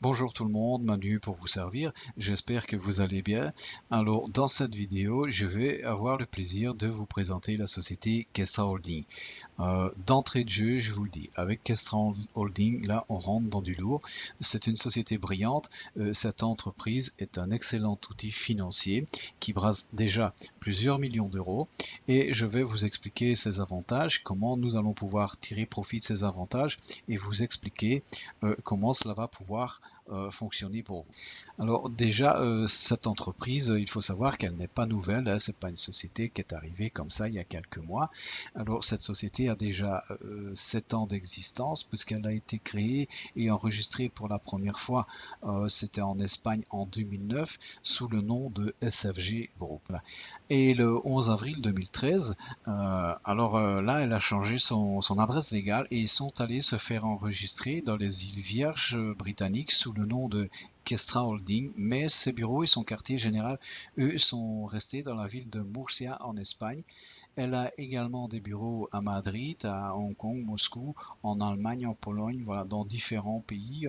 Bonjour tout le monde, Manu pour vous servir, j'espère que vous allez bien. Alors dans cette vidéo, je vais avoir le plaisir de vous présenter la société Kestra Holding. D'entrée de jeu, je vous le dis, avec Kestra Holding, là on rentre dans du lourd. C'est une société brillante, cette entreprise est un excellent outil financier qui brasse déjà plusieurs millions d'euros et je vais vous expliquer ses avantages, comment nous allons pouvoir tirer profit de ces avantages et vous expliquer comment cela va pouvoir fonctionner pour vous. Alors déjà, cette entreprise, il faut savoir qu'elle n'est pas nouvelle, hein, c'est pas une société qui est arrivée comme ça il y a quelques mois. Alors cette société a déjà 7 ans d'existence puisqu'elle a été créée et enregistrée pour la première fois, c'était en Espagne en 2009 sous le nom de SFG Group. Et le 11 avril 2013, là, elle a changé son adresse légale et ils sont allés se faire enregistrer dans les îles Vierges britanniques sous le nom de Kestra Holding, mais ses bureaux et son quartier général, eux, sont restés dans la ville de Murcia en Espagne. Elle a également des bureaux à Madrid, à Hong Kong, Moscou, en Allemagne, en Pologne, voilà, dans différents pays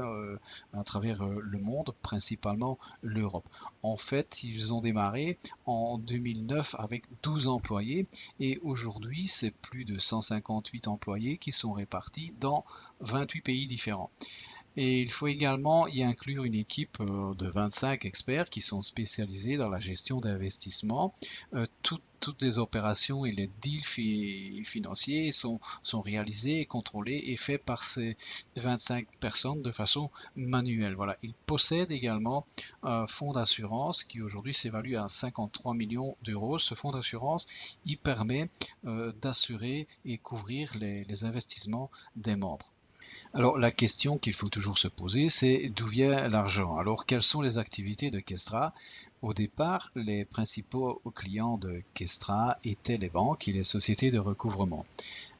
à travers le monde, principalement l'Europe. En fait, ils ont démarré en 2009 avec 12 employés et aujourd'hui, c'est plus de 158 employés qui sont répartis dans 28 pays différents. Et il faut également y inclure une équipe de 25 experts qui sont spécialisés dans la gestion d'investissement. Toutes les opérations et les deals financiers sont réalisés et contrôlés et faits par ces 25 personnes de façon manuelle. Voilà. Ils possèdent également un fonds d'assurance qui aujourd'hui s'évalue à 53 millions d'euros. Ce fonds d'assurance, il permet d'assurer et couvrir les investissements des membres. Alors la question qu'il faut toujours se poser, c'est d'où vient l'argent? Alors quelles sont les activités de Kestra? Au départ, les principaux clients de Kestra étaient les banques et les sociétés de recouvrement.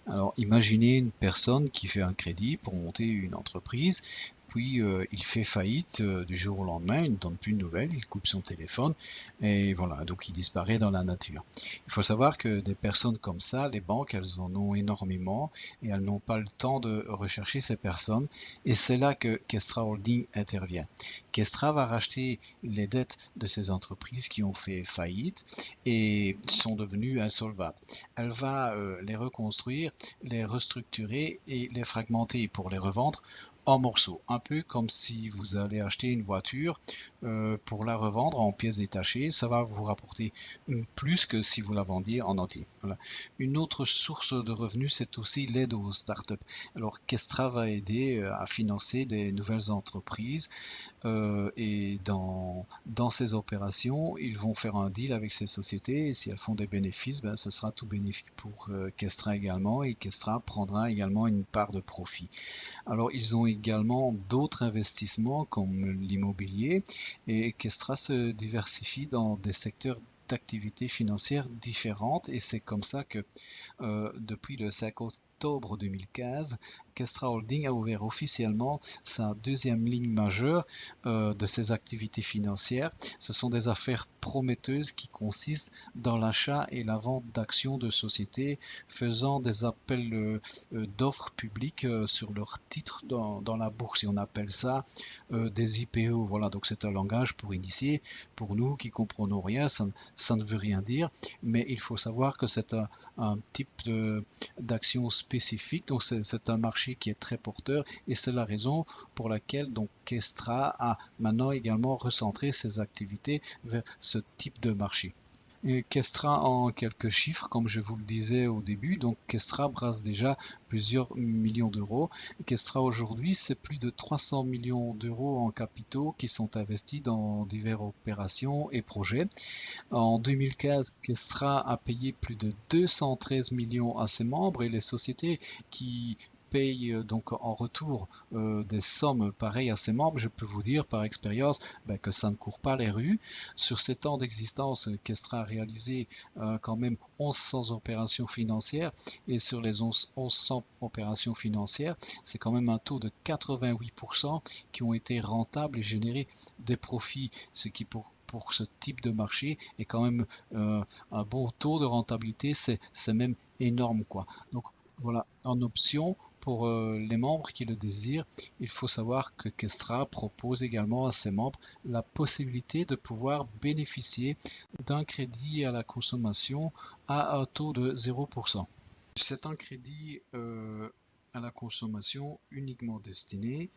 Alors imaginez une personne qui fait un crédit pour monter une entreprise, puis il fait faillite du jour au lendemain, il ne donne plus de nouvelles, il coupe son téléphone et voilà, donc il disparaît dans la nature. Il faut savoir que des personnes comme ça, les banques, elles en ont énormément et elles n'ont pas le temps de rechercher ces personnes et c'est là que Kestra Holding intervient. Kestra va racheter les dettes de ces entreprises qui ont fait faillite et sont devenues insolvables. Elle va les reconstruire, les restructurer et les fragmenter pour les revendre en morceaux. Un peu comme si vous allez acheter une voiture pour la revendre en pièces détachées. Ça va vous rapporter plus que si vous la vendiez en entier. Voilà. Une autre source de revenus, c'est aussi l'aide aux startups. Alors Kestra va aider à financer des nouvelles entreprises et dans ces opérations, ils vont faire un deal avec ces sociétés et si elles font des bénéfices, ben, ce sera tout bénéfique pour Kestra également et Kestra prendra également une part de profit. Alors ils ont également d'autres investissements comme l'immobilier et Kestra se diversifie dans des secteurs d'activités financières différentes et c'est comme ça que depuis le 5 octobre 2015, Kestra Holding a ouvert officiellement sa deuxième ligne majeure de ses activités financières. Ce sont des affaires prometteuses qui consistent dans l'achat et la vente d'actions de sociétés faisant des appels d'offres publiques sur leurs titres dans la bourse. Et on appelle ça des IPO. Voilà, donc c'est un langage pour initier. Pour nous qui comprenons rien, ça ne veut rien dire, mais il faut savoir que c'est un type d'action spécifique. Donc c'est un marché qui est très porteur et c'est la raison pour laquelle donc Kestra a maintenant également recentré ses activités vers ce type de marché. Et Kestra en quelques chiffres, comme je vous le disais au début, donc Kestra brasse déjà plusieurs millions d'euros. Kestra aujourd'hui, c'est plus de 300 millions d'euros en capitaux qui sont investis dans diverses opérations et projets. En 2015, Kestra a payé plus de 213 millions à ses membres et les sociétés qui payent donc en retour des sommes pareilles à ses membres, je peux vous dire par expérience que ça ne court pas les rues. Sur 7 ans d'existence, Kestra a réalisé quand même 1100 opérations financières et sur les 1100 opérations financières, c'est quand même un taux de 88% qui ont été rentables et généré des profits, ce qui pour ce type de marché est quand même un bon taux de rentabilité, c'est même énorme quoi. Donc voilà, en option, pour les membres qui le désirent, il faut savoir que Kestra propose également à ses membres la possibilité de pouvoir bénéficier d'un crédit à la consommation à un taux de 0%. C'est un crédit à la consommation uniquement destiné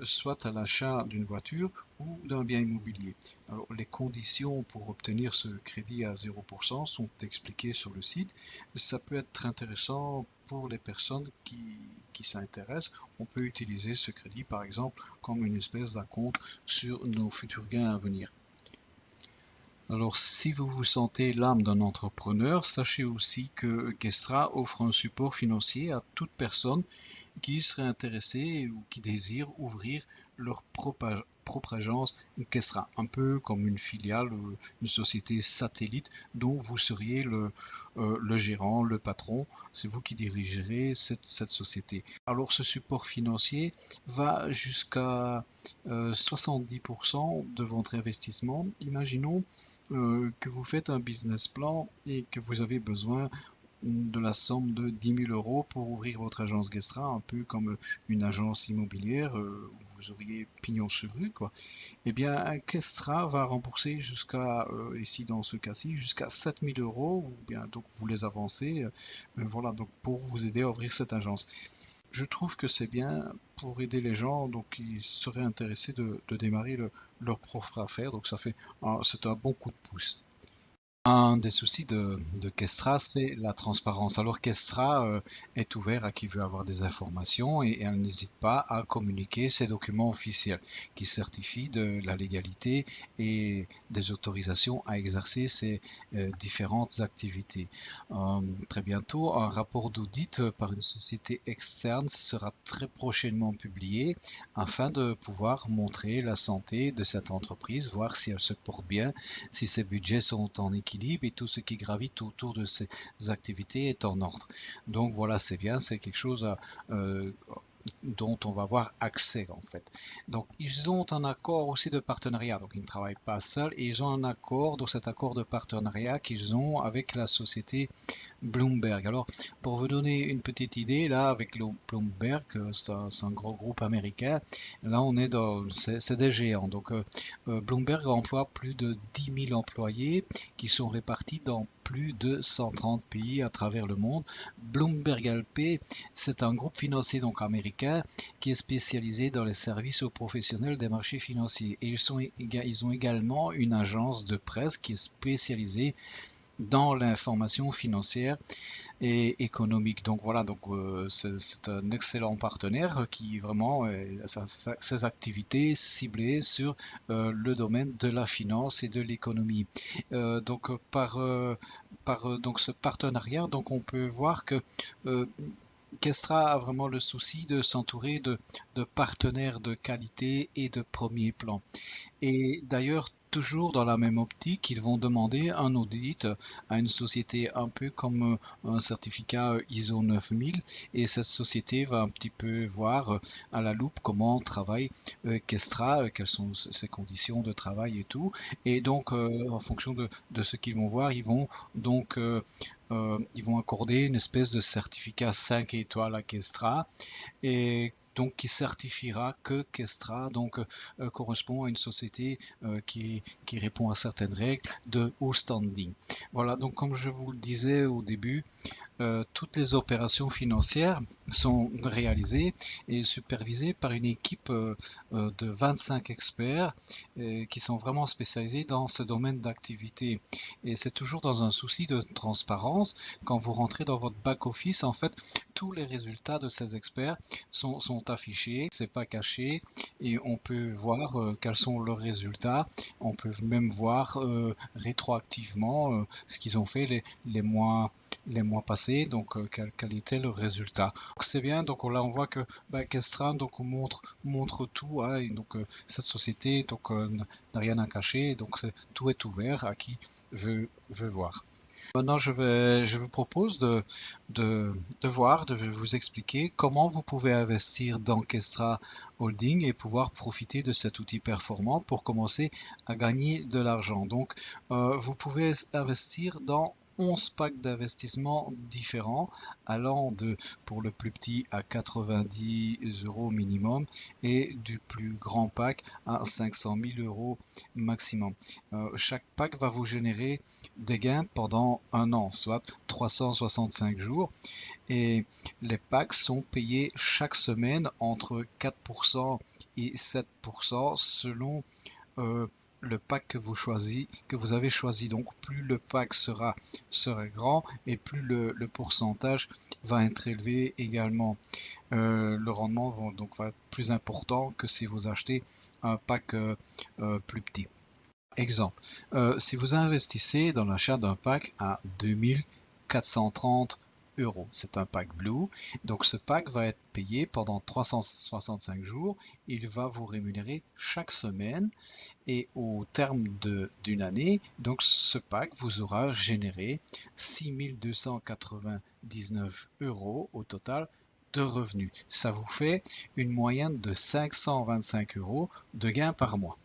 soit à l'achat d'une voiture ou d'un bien immobilier. Alors, les conditions pour obtenir ce crédit à 0% sont expliquées sur le site. Ça peut être intéressant pour les personnes qui s'intéressent. On peut utiliser ce crédit par exemple comme une espèce d'acompte sur nos futurs gains à venir. Alors, si vous vous sentez l'âme d'un entrepreneur, sachez aussi que Kestra offre un support financier à toute personne qui serait intéressée ou qui désire ouvrir leur propre agence Kestra, un peu comme une filiale, une société satellite dont vous seriez le gérant, le patron, c'est vous qui dirigerez cette société. Alors ce support financier va jusqu'à 70% de votre investissement. Imaginons que vous faites un business plan et que vous avez besoin de la somme de 10 000 euros pour ouvrir votre agence Kestra, un peu comme une agence immobilière où vous auriez pignon sur rue, quoi. Eh bien, Kestra va rembourser jusqu'à, ici dans ce cas-ci, jusqu'à 7 000 euros, ou bien donc vous les avancez, voilà, donc pour vous aider à ouvrir cette agence. Je trouve que c'est bien pour aider les gens donc qui seraient intéressés de démarrer leur propre affaire, donc c'est un bon coup de pouce. Un des soucis de Kestra, c'est la transparence. Alors Kestra est ouvert à qui veut avoir des informations et elle n'hésite pas à communiquer ses documents officiels qui certifient de la légalité et des autorisations à exercer ces différentes activités. Très bientôt, un rapport d'audit par une société externe sera très prochainement publié afin de pouvoir montrer la santé de cette entreprise, voir si elle se porte bien, si ses budgets sont en équilibre et tout ce qui gravite autour de ces activités est en ordre. Donc voilà, c'est bien, c'est quelque chose dont on va avoir accès en fait. Donc ils ont un accord aussi de partenariat, donc ils ne travaillent pas seuls et ils ont un accord, dans cet accord de partenariat qu'ils ont avec la société Bloomberg. Alors pour vous donner une petite idée, là avec le Bloomberg, c'est un gros groupe américain, là on est c'est des géants. Donc Bloomberg emploie plus de 10 000 employés qui sont répartis dans plus de 130 pays à travers le monde. Bloomberg LP, c'est un groupe financier donc américain qui est spécialisé dans les services aux professionnels des marchés financiers. Et ils ont également une agence de presse qui est spécialisée dans l'information financière et économique. Donc voilà, donc c'est un excellent partenaire qui vraiment ses activités ciblées sur le domaine de la finance et de l'économie. Donc par donc ce partenariat, donc on peut voir que Kestra a vraiment le souci de s'entourer de partenaires de qualité et de premier plan. Et d'ailleurs, toujours dans la même optique, ils vont demander un audit à une société un peu comme un certificat ISO 9000 et cette société va un petit peu voir à la loupe comment travaille Kestra, quelles sont ses conditions de travail et tout. Et donc, en fonction de ce qu'ils vont voir, ils vont donc ils vont accorder une espèce de certificat 5 étoiles à Kestra et donc qui certifiera que Kestra donc correspond à une société qui répond à certaines règles de haut standing. Voilà, donc comme je vous le disais au début, toutes les opérations financières sont réalisées et supervisées par une équipe de 25 experts qui sont vraiment spécialisés dans ce domaine d'activité. Et c'est toujours dans un souci de transparence. Quand vous rentrez dans votre back-office, en fait, tous les résultats de ces experts sont affichés, c'est pas caché et on peut voir quels sont leurs résultats. On peut même voir rétroactivement ce qu'ils ont fait les mois passés, donc quel était le résultat. C'est bien, donc là on voit que Kestra donc montre tout, hein, et donc cette société donc n'a rien à cacher, donc tout est ouvert à qui veut voir. Maintenant, je vous propose de vous expliquer comment vous pouvez investir dans Kestra Holding et pouvoir profiter de cet outil performant pour commencer à gagner de l'argent. Donc, vous pouvez investir dans 11 packs d'investissement différents, allant pour le plus petit à 90 € minimum et du plus grand pack à 500 000 € maximum. Chaque pack va vous générer des gains pendant un an, soit 365 jours. Et les packs sont payés chaque semaine entre 4% et 7% selon le pack que vous avez choisi. Donc plus le pack sera grand et plus le pourcentage va être élevé également. Le rendement va être plus important que si vous achetez un pack plus petit. Exemple, si vous investissez dans l'achat d'un pack à 2430 €, c'est un pack Blue, donc ce pack va être payé pendant 365 jours, il va vous rémunérer chaque semaine et au terme d'une année, donc ce pack vous aura généré 6 299 € au total de revenus. Ça vous fait une moyenne de 525 € de gain par mois.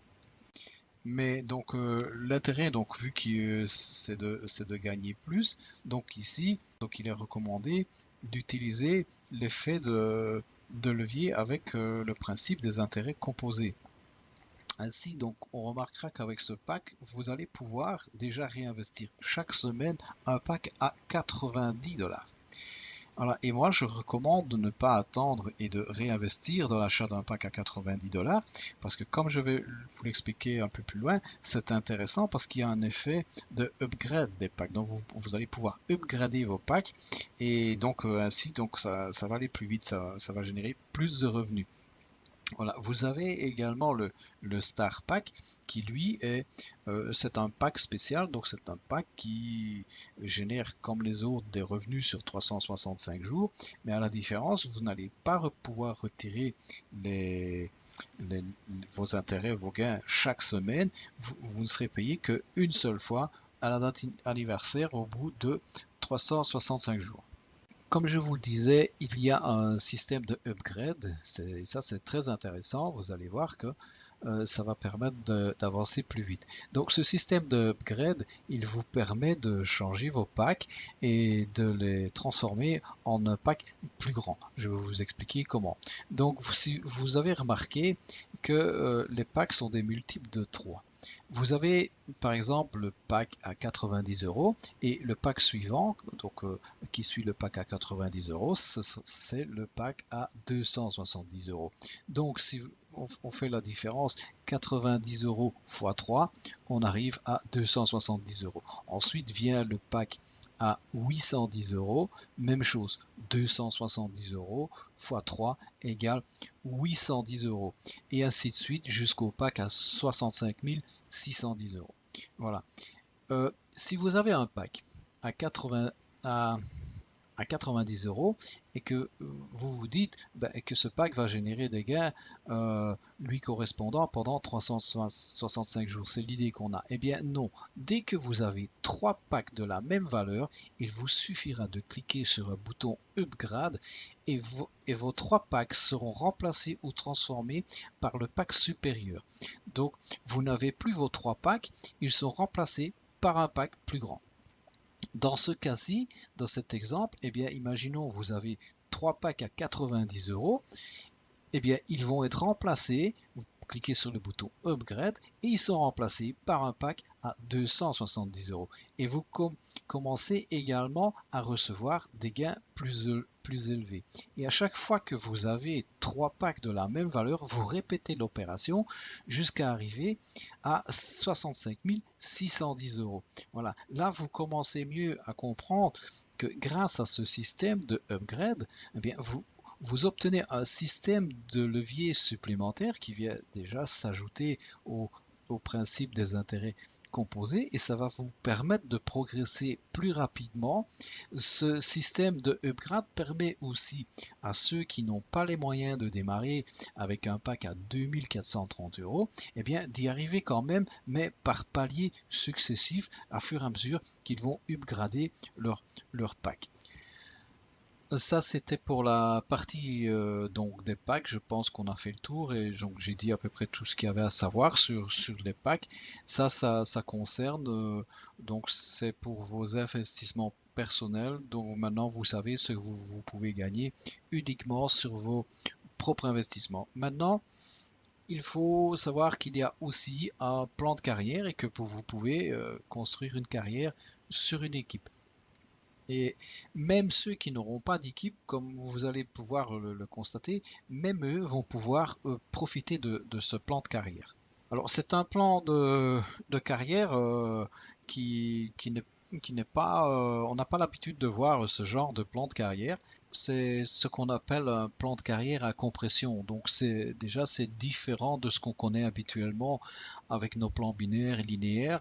Mais donc l'intérêt, donc vu que c'est de gagner plus, donc ici, donc il est recommandé d'utiliser l'effet de levier avec le principe des intérêts composés. Ainsi, donc, on remarquera qu'avec ce pack, vous allez pouvoir déjà réinvestir chaque semaine un pack à 90 $. Voilà, et moi, je recommande de ne pas attendre et de réinvestir dans l'achat d'un pack à 90 $, parce que comme je vais vous l'expliquer un peu plus loin, c'est intéressant parce qu'il y a un effet de upgrade des packs. Donc, vous allez pouvoir upgrader vos packs et donc ainsi, donc ça va aller plus vite, ça va générer plus de revenus. Voilà, vous avez également le Star Pack qui lui c'est un pack spécial, donc c'est un pack qui génère comme les autres des revenus sur 365 jours, mais à la différence, vous n'allez pas pouvoir retirer vos intérêts, vos gains chaque semaine, vous ne serez payé qu'une seule fois à la date anniversaire au bout de 365 jours. Comme je vous le disais, il y a un système de upgrade. Ça, c'est très intéressant. Vous allez voir que ça va permettre d'avancer plus vite. Donc, ce système de upgrade, il vous permet de changer vos packs et de les transformer en un pack plus grand. Je vais vous expliquer comment. Donc, si vous avez remarqué que les packs sont des multiples de 3. Vous avez par exemple le pack à 90 € et le pack suivant, donc qui suit le pack à 90 €, c'est le pack à 270 €. Donc si on fait la différence, 90 € x 3, on arrive à 270 €. Ensuite vient le pack à 810 €, même chose, 270 € x 3 égale 810 €. Et ainsi de suite jusqu'au pack à 65 610 €. Voilà. Si vous avez un pack à 90 € et que vous vous dites que ce pack va générer des gains lui correspondant pendant 365 jours, c'est l'idée qu'on a. Eh bien non, dès que vous avez 3 packs de la même valeur, il vous suffira de cliquer sur un bouton Upgrade et vos 3 packs seront remplacés ou transformés par le pack supérieur. Donc vous n'avez plus vos 3 packs, ils sont remplacés par un pack plus grand. Dans ce cas-ci, dans cet exemple, eh bien, imaginons vous avez 3 packs à 90 €, eh bien, ils vont être remplacés, vous cliquez sur le bouton Upgrade et ils sont remplacés par un pack à 270 €. Et vous commencez également à recevoir des gains plus élevés. Et à chaque fois que vous avez 3 packs de la même valeur, vous répétez l'opération jusqu'à arriver à 65 610 €. Voilà, là vous commencez mieux à comprendre que grâce à ce système de upgrade, eh bien, vous obtenez un système de levier supplémentaire qui vient déjà s'ajouter au principe des intérêts composés et ça va vous permettre de progresser plus rapidement. Ce système de upgrade permet aussi à ceux qui n'ont pas les moyens de démarrer avec un pack à 2430 € eh bien d'y arriver quand même, mais par paliers successifs à fur et à mesure qu'ils vont upgrader leur pack. Ça, c'était pour la partie donc des packs. Je pense qu'on a fait le tour et donc j'ai dit à peu près tout ce qu'il y avait à savoir sur les packs. Ça concerne donc c'est pour vos investissements personnels. Donc maintenant, vous savez ce que vous pouvez gagner uniquement sur vos propres investissements. Maintenant, il faut savoir qu'il y a aussi un plan de carrière et que vous pouvez construire une carrière sur une équipe. Et même ceux qui n'auront pas d'équipe, comme vous allez pouvoir le constater, même eux vont pouvoir profiter de ce plan de carrière. Alors c'est un plan de carrière qui n'est pas, on n'a pas l'habitude de voir ce genre de plan de carrière. C'est ce qu'on appelle un plan de carrière à compression. Donc c'est différent de ce qu'on connaît habituellement avec nos plans binaires et linéaires.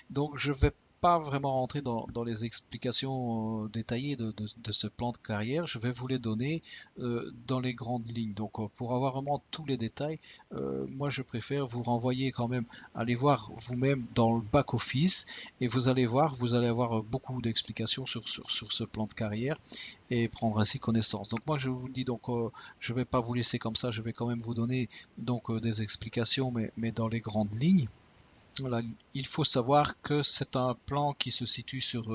Donc je vais pas vraiment rentrer dans les explications détaillées de ce plan de carrière. Je vais vous les donner dans les grandes lignes. Donc pour avoir vraiment tous les détails, moi je préfère vous renvoyer quand même, aller voir vous-même dans le back-office et vous allez voir, vous allez avoir beaucoup d'explications sur ce plan de carrière et prendre ainsi connaissance. Donc moi je vous dis donc je vais pas vous laisser comme ça, je vais quand même vous donner donc des explications mais dans les grandes lignes. Voilà, il faut savoir que c'est un plan qui se situe sur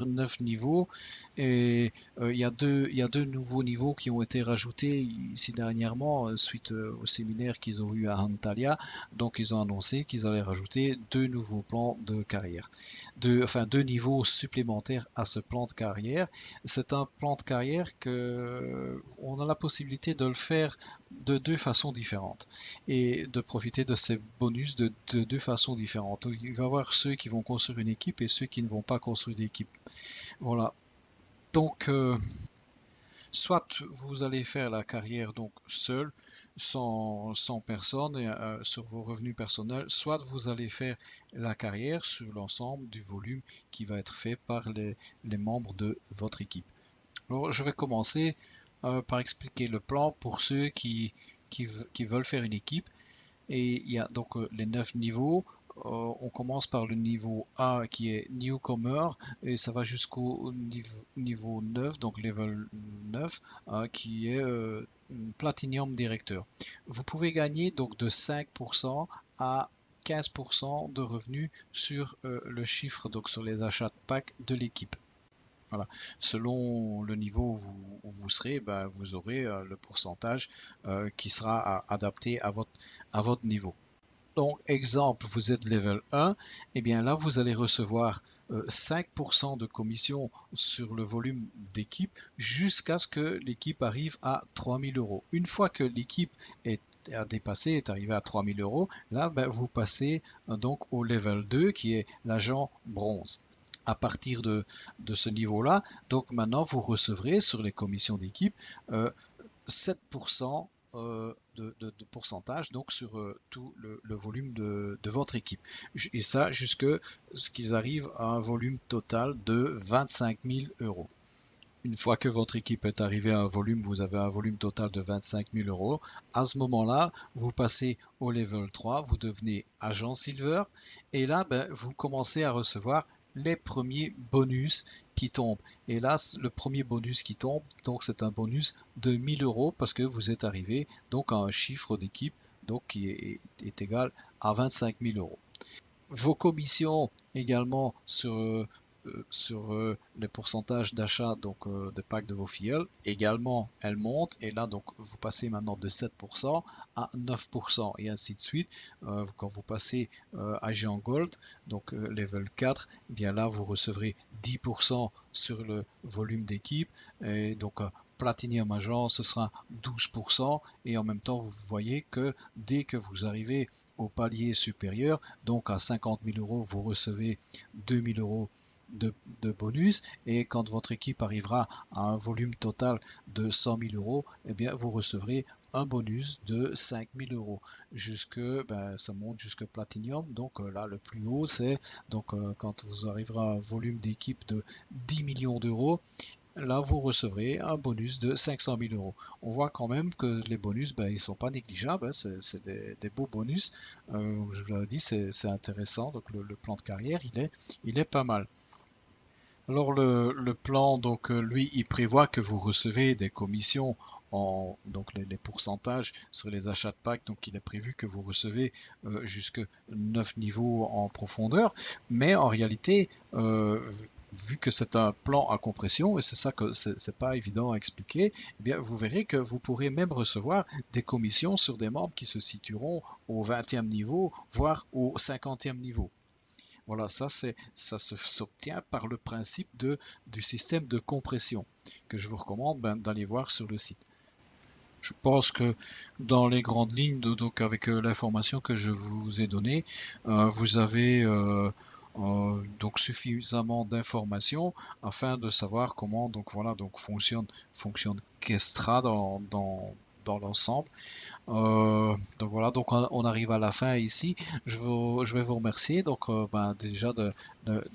9 niveaux et il y a deux nouveaux niveaux qui ont été rajoutés ici dernièrement suite au séminaire qu'ils ont eu à Antalya. Donc ils ont annoncé qu'ils allaient rajouter deux nouveaux plans de carrière, enfin deux niveaux supplémentaires à ce plan de carrière. C'est un plan de carrière que on a la possibilité de le faire de deux façons différentes et de profiter de ces bonus de deux façons différentes. Il va y avoir ceux qui vont construire une équipe et ceux qui ne vont pas construire d'équipe. Voilà. Donc, soit vous allez faire la carrière donc seul, sans personne et, sur vos revenus personnels, soit vous allez faire la carrière sur l'ensemble du volume qui va être fait par les membres de votre équipe. Alors, je vais commencer par expliquer le plan pour ceux qui veulent faire une équipe. Et il y a donc les 9 niveaux. On commence par le niveau A qui est Newcomer et ça va jusqu'au niveau 9, donc level 9, qui est Platinum Directeur. Vous pouvez gagner donc de 5% à 15% de revenus sur le chiffre, donc sur les achats de packs de l'équipe. Voilà. Selon le niveau où vous serez, ben, vous aurez le pourcentage qui sera adapté à votre niveau. Donc, exemple, vous êtes level 1, et bien là, vous allez recevoir 5% de commission sur le volume d'équipe jusqu'à ce que l'équipe arrive à 3000 euros. Une fois que l'équipe est arrivé à 3000 euros, là, ben, vous passez donc au level 2 qui est l'agent bronze. À partir de ce niveau-là, donc maintenant vous recevrez sur les commissions d'équipe 7% de pourcentage donc sur tout le volume de votre équipe. Et ça jusque ce qu'ils arrivent à un volume total de 25 000 euros. Une fois que votre équipe est arrivée à un volume, vous avez un volume total de 25 000 euros. À ce moment-là, vous passez au level 3, vous devenez agent silver et là, ben, vous commencez à recevoir les premiers bonus qui tombent. Et là, le premier bonus qui tombe, donc c'est un bonus de 1000 euros parce que vous êtes arrivé donc à un chiffre d'équipe donc qui est égal à 25 000 euros. Vos commissions également sur les pourcentages d'achat donc des packs de vos filleuls également elles montent et là donc vous passez maintenant de 7% à 9% et ainsi de suite. Quand vous passez agent gold donc level 4, eh bien là vous recevrez 10% sur le volume d'équipe et donc Platinum Agent, ce sera 12% et en même temps vous voyez que dès que vous arrivez au palier supérieur, donc à 50 000 euros, vous recevez 2 000 euros de bonus et quand votre équipe arrivera à un volume total de 100 000 euros, eh bien vous recevrez un bonus de 5 000 euros. Ça monte jusque Platinum, donc là le plus haut c'est donc quand vous arriverez à un volume d'équipe de 10 millions d'euros, là vous recevrez un bonus de 500 000 euros. On voit quand même que les bonus, ben, ils ne sont pas négligeables, hein, c'est des beaux bonus. Je vous l'ai dit, c'est intéressant, donc le plan de carrière, il est pas mal. Alors le plan, donc lui, il prévoit que vous recevez des commissions donc les pourcentages sur les achats de packs. Donc il est prévu que vous recevez jusque 9 niveaux en profondeur. Mais en réalité, vu que c'est un plan à compression, et c'est ça que c'est pas évident à expliquer, eh bien vous verrez que vous pourrez même recevoir des commissions sur des membres qui se situeront au 20e niveau, voire au 50e niveau. Voilà, ça s'obtient par le principe du système de compression que je vous recommande d'aller voir sur le site. Je pense que dans les grandes lignes, donc avec l'information que je vous ai donnée, vous avez donc suffisamment d'informations afin de savoir comment donc voilà donc fonctionne Kestra dans l'ensemble. Donc voilà, donc on arrive à la fin ici. Je vais vous remercier donc déjà de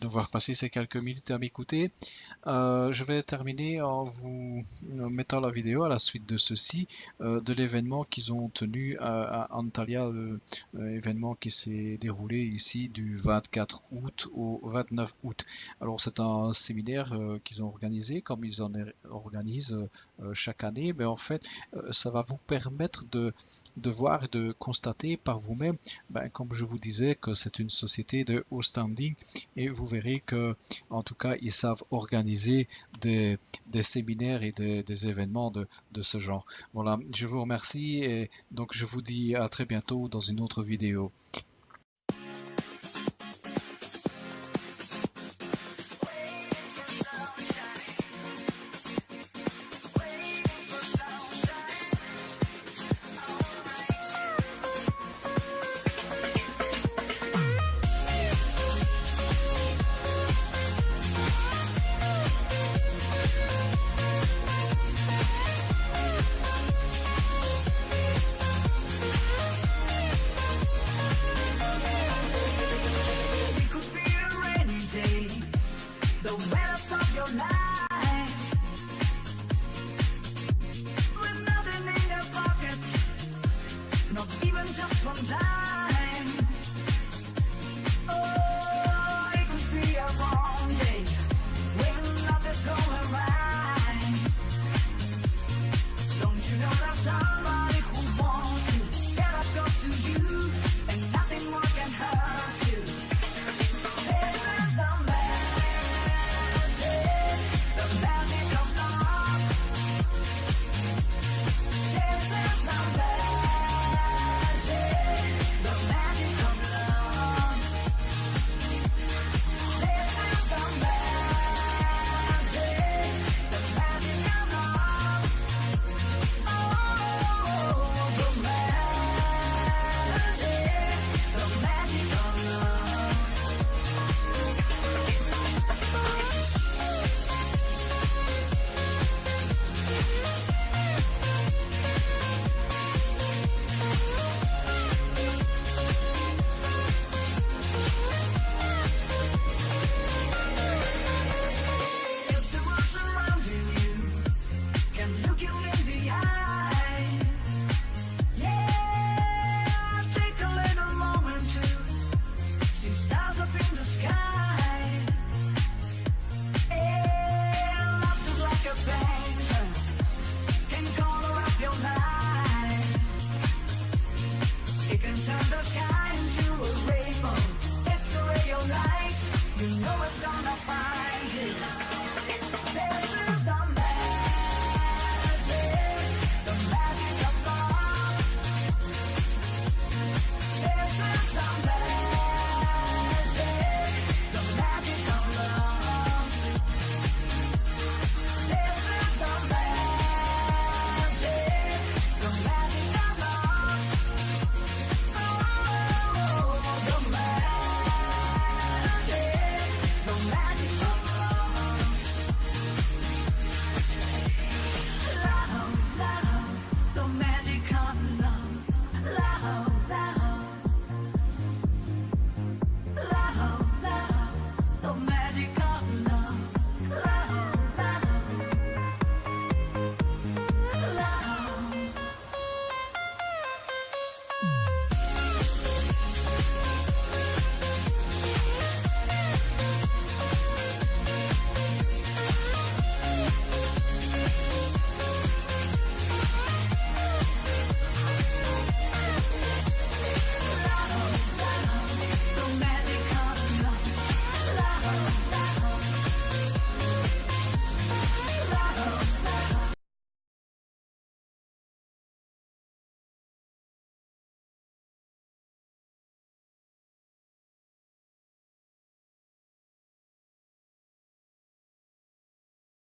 voir passer ces quelques minutes à m'écouter. Je vais terminer en vous mettant la vidéo à la suite de ceci, de l'événement qu'ils ont tenu à Antalya, événement qui s'est déroulé ici du 24 août au 29 août. Alors c'est un séminaire qu'ils ont organisé, comme ils en organisent chaque année, mais en fait ça va vous permettre de voir et de constater par vous-même, comme je vous disais, que c'est une société de haut standing et vous verrez que en tout cas, ils savent organiser des séminaires et des événements de ce genre. Voilà, je vous remercie et donc je vous dis à très bientôt dans une autre vidéo.